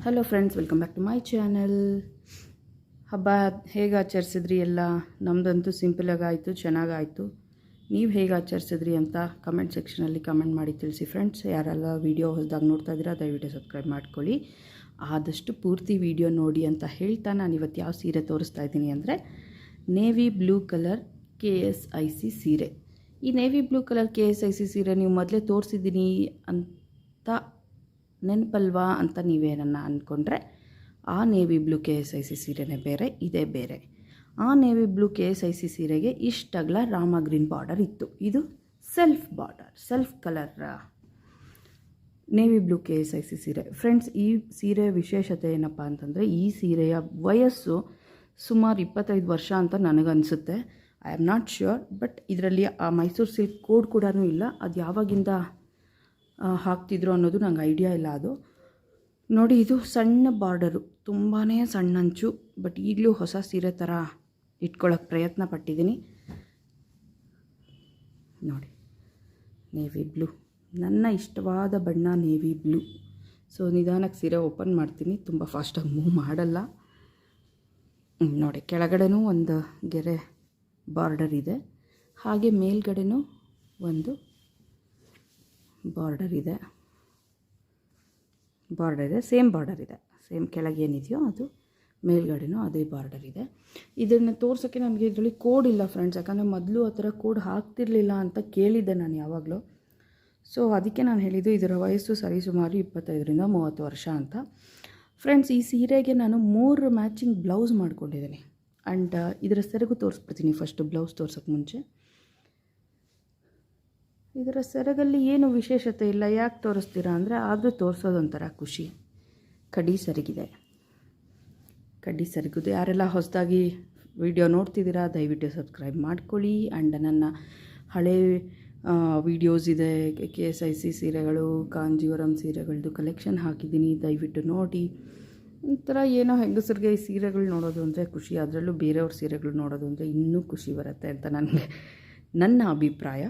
Hello friends, welcome back to my channel. ಹಬ್ಬ ಹೇಗೆ ಆಚರಿಸಿದ್ರಿ ಎಲ್ಲ? ನಮ್ಮದಂತೂ ಸಿಂಪಲಾಗಿ ಆಯಿತು, ಚೆನ್ನಾಗಾಯಿತು. ನೀವು ಹೇಗೆ ಆಚರಿಸಿದ್ರಿ ಅಂತ ಕಮೆಂಟ್ ಸೆಕ್ಷನಲ್ಲಿ ಕಮೆಂಟ್ ಮಾಡಿ ತಿಳಿಸಿ ಫ್ರೆಂಡ್ಸ್. ಯಾರೆಲ್ಲ ವೀಡಿಯೋ ಹೊಸದಾಗಿ ನೋಡ್ತಾ ಇದ್ದೀರಾ ದಯವಿಟ್ಟು ಸಬ್ಸ್ಕ್ರೈಬ್ ಮಾಡ್ಕೊಳ್ಳಿ. ಆದಷ್ಟು ಪೂರ್ತಿ ವೀಡಿಯೋ ನೋಡಿ ಅಂತ ಹೇಳ್ತಾ ನಾನು ಇವತ್ತು ಯಾವ ಸೀರೆ ತೋರಿಸ್ತಾ ಇದ್ದೀನಿ ಅಂದರೆ ನೇವಿ ಬ್ಲೂ ಕಲರ್ KSIC ಸೀರೆ. ಈ ನೇವಿ ಬ್ಲೂ ಕಲರ್ KSIC ಸೀರೆ ನೀವು ಮೊದಲೇ ತೋರಿಸಿದ್ದೀನಿ ಅಂತ ನೆನಪಲ್ವಾ ಅಂತ ನೀವೇನನ್ನ ಅಂದ್ಕೊಂಡ್ರೆ, ಆ ನೇವಿ ಬ್ಲೂ KSIC ಸೀರೆನೇ ಬೇರೆ, ಇದೇ ಬೇರೆ. ಆ ನೇವಿ ಬ್ಲೂ KSIC ಸೀರೆಗೆ ಇಷ್ಟಗಲ ರಾಮ ಗ್ರೀನ್ ಬಾರ್ಡರ್ ಇತ್ತು. ಇದು self border, self colour navy blue KSIC ಸೀರೆ. ಫ್ರೆಂಡ್ಸ್, ಈ ಸೀರೆ ವಿಶೇಷತೆ ಏನಪ್ಪ ಅಂತಂದರೆ, ಈ ಸೀರೆಯ ವಯಸ್ಸು ಸುಮಾರು 25 ವರ್ಷ ಅಂತ ನನಗನ್ಸುತ್ತೆ. I am not sure, but ಇದರಲ್ಲಿ ಆ ಮೈಸೂರು ಸಿಲ್ಕ್ ಕೋಡ್ ಕೂಡ ಇಲ್ಲ. ಅದು ಯಾವಾಗಿಂದ ಹಾಕ್ತಿದ್ರು ಅನ್ನೋದು ನಂಗೆ ಐಡಿಯಾ ಇಲ್ಲ. ಅದು ನೋಡಿ, ಇದು ಸಣ್ಣ ಬಾರ್ಡರು, ತುಂಬಾ ಸಣ್ಣ ಅಂಚು, ಬಟ್ ಈಗಲೂ ಹೊಸ ಸೀರೆ ಥರ ಇಟ್ಕೊಳ್ಳೋಕ್ಕೆ ಪ್ರಯತ್ನ ಪಟ್ಟಿದ್ದೀನಿ. ನೋಡಿ, ನೇವಿ ಬ್ಲೂ ನನ್ನ ಇಷ್ಟವಾದ ಬಣ್ಣ, ನೇವಿ ಬ್ಲೂ. ಸೊ ನಿಧಾನಕ್ಕೆ ಸೀರೆ ಓಪನ್ ಮಾಡ್ತೀನಿ, ತುಂಬ ಫಾಸ್ಟಾಗಿ ಮೂವ್ ಮಾಡಲ್ಲ. ನೋಡಿ, ಕೆಳಗಡೆನೂ ಒಂದು ಗೆರೆ ಬಾರ್ಡರ್ ಇದೆ, ಹಾಗೆ ಮೇಲ್ಗಡೆನೂ ಒಂದು ಬಾರ್ಡರ್ ಇದೆ, ಸೇಮ್ ಬಾರ್ಡರ್ ಇದೆ. ಸೇಮ್ ಕೆಳಗೇನಿದೆಯೋ ಅದು ಮೇಲ್ಗಡೆನೂ ಅದೇ ಬಾರ್ಡರ್ ಇದೆ. ಇದನ್ನು ತೋರ್ಸೋಕ್ಕೆ ನನಗೆ ಇದರಲ್ಲಿ ಕೋಡ್ ಇಲ್ಲ ಫ್ರೆಂಡ್ಸ್, ಯಾಕಂದರೆ ಮೊದಲು ಆ ಥರ ಕೋಡ್ ಹಾಕ್ತಿರ್ಲಿಲ್ಲ ಅಂತ ಕೇಳಿದ್ದೆ ನಾನು ಯಾವಾಗಲೂ. ಸೊ ಅದಕ್ಕೆ ನಾನು ಹೇಳಿದ್ದು ಇದರ ವಯಸ್ಸು ಸರಿಸುಮಾರು 25ರಿಂದ 30 ವರ್ಷ ಅಂತ. ಫ್ರೆಂಡ್ಸ್, ಈ ಸೀರೆಗೆ ನಾನು 3 ಮ್ಯಾಚಿಂಗ್ ಬ್ಲೌಸ್ ಮಾಡ್ಕೊಂಡಿದ್ದೀನಿ. ಆ್ಯಂಡ್ ಇದರ ಸೆರಗು ತೋರಿಸ್ಬಿಡ್ತೀನಿ ಫಸ್ಟು, ಬ್ಲೌಸ್ ತೋರ್ಸೋಕ್ಕೆ ಮುಂಚೆ. ಇದರ ಸೆರಗಲ್ಲಿ ಏನು ವಿಶೇಷತೆ ಇಲ್ಲ, ಯಾಕೆ ತೋರಿಸ್ತೀರಾ ಅಂದರೆ, ಆದರೂ ತೋರಿಸೋದೊಂಥರ ಖುಷಿ. ಕಡ್ಡಿ ಸೆರಗಿದೆ, ಕಡ್ಡಿ ಸೆರಗುದು. ಯಾರೆಲ್ಲ ಹೊಸದಾಗಿ ವಿಡಿಯೋ ನೋಡ್ತಿದ್ದೀರಾ ದಯವಿಟ್ಟು ಸಬ್ಸ್ಕ್ರೈಬ್ ಮಾಡ್ಕೊಳ್ಳಿ. ಆ್ಯಂಡ್ ನನ್ನ ಹಳೆ ವೀಡಿಯೋಸ್ ಇದೆ, KSIC ಸೀರೆಗಳು, ಕಾಂಜೀವರಂ ಸೀರೆಗಳದ್ದು ಕಲೆಕ್ಷನ್ ಹಾಕಿದ್ದೀನಿ, ದಯವಿಟ್ಟು ನೋಡಿ. ಒಂಥರ ಏನೋ ಹೆಂಗಸರಿಗೆ ಈ ಸೀರೆಗಳು ನೋಡೋದು ಅಂದರೆ ಖುಷಿ, ಅದರಲ್ಲೂ ಬೇರೆಯವ್ರ ಸೀರೆಗಳು ನೋಡೋದು ಅಂದರೆ ಇನ್ನೂ ಖುಷಿ ಬರುತ್ತೆ ಅಂತ ನನ್ನ ಅಭಿಪ್ರಾಯ.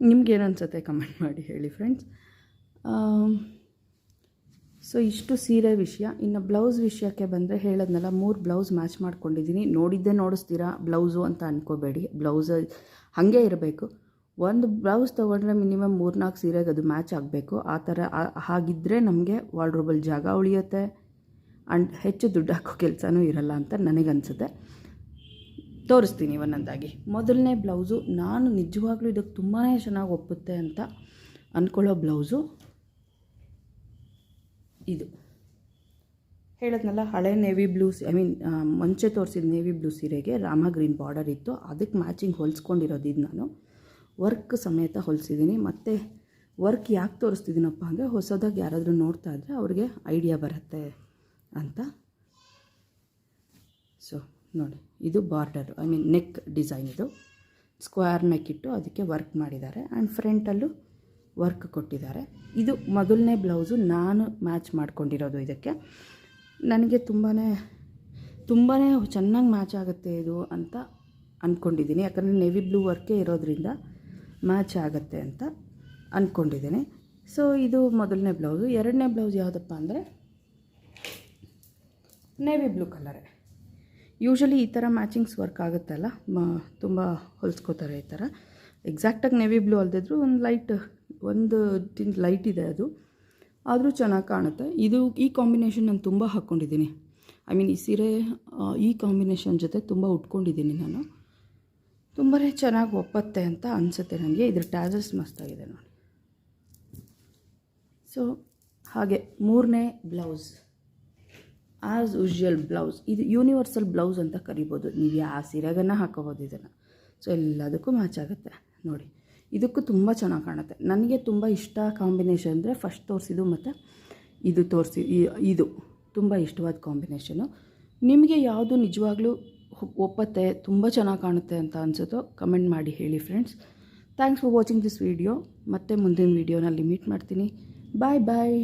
ನಿಮ್ಗೇನು ಅನಿಸುತ್ತೆ ಕಮೆಂಟ್ ಮಾಡಿ ಹೇಳಿ ಫ್ರೆಂಡ್ಸ್. ಸೊ ಇಷ್ಟು ಸೀರೆ ವಿಷಯ. ಇನ್ನು ಬ್ಲೌಸ್ ವಿಷಯಕ್ಕೆ ಬಂದರೆ, ಹೇಳೋದ್ನೆಲ್ಲ 3 ಬ್ಲೌಸ್ ಮ್ಯಾಚ್ ಮಾಡ್ಕೊಂಡಿದ್ದೀನಿ. ನೋಡಿದ್ದೇ ನೋಡಿಸ್ತೀರಾ ಬ್ಲೌಸು ಅಂತ ಅಂದ್ಕೋಬೇಡಿ, ಬ್ಲೌಸ್ ಹಾಗೆ ಇರಬೇಕು. ಒಂದು ಬ್ಲೌಸ್ ತೊಗೊಂಡ್ರೆ ಮಿನಿಮಮ್ 3-4 ಸೀರೆಗೆ ಅದು ಮ್ಯಾಚ್ ಆಗಬೇಕು. ಆ ಥರ ಹಾಗಿದ್ದರೆ ನಮಗೆ ವಾರ್ಡ್ರೋಬಲ್ ಜಾಗ ಉಳಿಯುತ್ತೆ ಆ್ಯಂಡ್ ಹೆಚ್ಚು ದುಡ್ಡು ಹಾಕೋ ಕೆಲಸನೂ ಇರಲ್ಲ ಅಂತ ನನಗನ್ಸುತ್ತೆ. ತೋರಿಸ್ತೀನಿ ಒಂದೊಂದಾಗಿ. ಮೊದಲನೇ ಬ್ಲೌಸು, ನಾನು ನಿಜವಾಗ್ಲೂ ಇದಕ್ಕೆ ತುಂಬಾ ಚೆನ್ನಾಗಿ ಒಪ್ಪುತ್ತೆ ಅಂತ ಅಂದ್ಕೊಳ್ಳೋ ಬ್ಲೌಸು ಇದು. ಹೇಳೋದ್ನಲ್ಲ, ಹಳೆ ನೇವಿ ಬ್ಲೂ ಮುಂಚೆ ತೋರಿಸಿದ ನೇವಿ ಬ್ಲೂ ಸೀರೆಗೆ ರಾಮ ಗ್ರೀನ್ ಬಾರ್ಡರ್ ಇತ್ತು, ಅದಕ್ಕೆ ಮ್ಯಾಚಿಂಗ್ ಹೊಲಿಸ್ಕೊಂಡಿರೋದು. ಇದು ನಾನು ವರ್ಕ್ ಸಮೇತ ಹೊಲಿಸಿದ್ದೀನಿ. ಮತ್ತು ವರ್ಕ್ ಯಾಕೆ ತೋರಿಸ್ತಿದ್ದೀನಪ್ಪ ಅಂದರೆ, ಹೊಸದಾಗಿ ಯಾರಾದರೂ ನೋಡ್ತಾ ಇದ್ದರೆ ಅವ್ರಿಗೆ ಐಡಿಯಾ ಬರುತ್ತೆ ಅಂತ. ಸೊ ನೋಡಿ, ಇದು ಬಾರ್ಡರು, ನೆಕ್ ಡಿಸೈನ್. ಇದು ಸ್ಕ್ವೇರ್ ನೆಕ್ ಇಟ್ಟು ಅದಕ್ಕೆ ವರ್ಕ್ ಮಾಡಿದ್ದಾರೆ ಆ್ಯಂಡ್ ಫ್ರಂಟಲ್ಲೂ ವರ್ಕ್ ಕೊಟ್ಟಿದ್ದಾರೆ. ಇದು ಮೊದಲನೇ ಬ್ಲೌಸು ನಾನು ಮ್ಯಾಚ್ ಮಾಡ್ಕೊಂಡಿರೋದು. ಇದಕ್ಕೆ ನನಗೆ ತುಂಬಾ ಚೆನ್ನಾಗಿ ಮ್ಯಾಚ್ ಆಗುತ್ತೆ ಇದು ಅಂತ ಅಂದ್ಕೊಂಡಿದ್ದೀನಿ, ಯಾಕಂದರೆ ನೇವಿ ಬ್ಲೂ ವರ್ಕೇ ಇರೋದ್ರಿಂದ ಮ್ಯಾಚ್ ಆಗುತ್ತೆ ಅಂತ ಅಂದ್ಕೊಂಡಿದ್ದೀನಿ. ಸೊ ಇದು ಮೊದಲನೇ ಬ್ಲೌಸು. ಎರಡನೇ ಬ್ಲೌಸ್ ಯಾವುದಪ್ಪ ಅಂದರೆ ನೇವಿ ಬ್ಲೂ ಕಲರೇ. ಯೂಶ್ವಲಿ ಈ ಥರ ಮ್ಯಾಚಿಂಗ್ಸ್ ವರ್ಕ್ ಆಗುತ್ತಲ್ಲ, ತುಂಬ ಹೊಲಿಸ್ಕೋತಾರೆ ಈ ಥರ. ಎಕ್ಸಾಕ್ಟಾಗಿ ನೇವಿ ಬ್ಲೂ ಅಲ್ದಿದ್ರು ಒಂದು ಟಿಂಟ್ ಲೈಟ್ ಇದೆ, ಅದು ಆದರೂ ಚೆನ್ನಾಗಿ ಕಾಣುತ್ತೆ. ಈ ಕಾಂಬಿನೇಷನ್ ನಾನು ತುಂಬ ಹಾಕ್ಕೊಂಡಿದ್ದೀನಿ. ಈ ಸೀರೆ ಈ ಕಾಂಬಿನೇಷನ್ ಜೊತೆ ತುಂಬ ಉಟ್ಕೊಂಡಿದ್ದೀನಿ ನಾನು. ತುಂಬಾ ಚೆನ್ನಾಗಿ ಒಪ್ಪತ್ತೆ ಅಂತ ಅನಿಸುತ್ತೆ ನನಗೆ. ಇದ್ರ ಟ್ಯಾಸಸ್ ಮಸ್ತಾಗಿದೆ ನೋಡಿ. ಸೊ ಹಾಗೆ 3ನೇ ಬ್ಲೌಸ್ ಆ್ಯಸ್ ಯೂಶ್ವಲ್ ಬ್ಲೌಸ್. ಇದು ಯೂನಿವರ್ಸಲ್ ಬ್ಲೌಸ್ ಅಂತ ಕರಿಬೋದು, ನೀವು ಯಾವ ಸೀರೆಗನ್ನ ಹಾಕೋಬೋದು ಇದನ್ನು. ಸೊ ಎಲ್ಲದಕ್ಕೂ ಮ್ಯಾಚ್ ಆಗುತ್ತೆ ನೋಡಿ. ಇದಕ್ಕೂ ತುಂಬ ಚೆನ್ನಾಗಿ ಕಾಣುತ್ತೆ. ನನಗೆ ತುಂಬ ಇಷ್ಟ ಕಾಂಬಿನೇಷನ್ ಅಂದರೆ ಫಸ್ಟ್ ತೋರಿಸಿದ್ದು ಮತ್ತು ಇದು ತುಂಬ ಇಷ್ಟವಾದ ಕಾಂಬಿನೇಷನು. ನಿಮಗೆ ಯಾವುದು ನಿಜವಾಗ್ಲೂ ಒಪ್ಪತ್ತೆ, ತುಂಬ ಚೆನ್ನಾಗಿ ಕಾಣುತ್ತೆ ಅಂತ ಅನಿಸುತ್ತೋ ಕಮೆಂಟ್ ಮಾಡಿ ಹೇಳಿ friends. Thanks for watching this video. ಮತ್ತೆ ಮುಂದಿನ ವೀಡಿಯೋನಲ್ಲಿ ಮೀಟ್ ಮಾಡ್ತೀನಿ. ಬಾಯ್ ಬಾಯ್.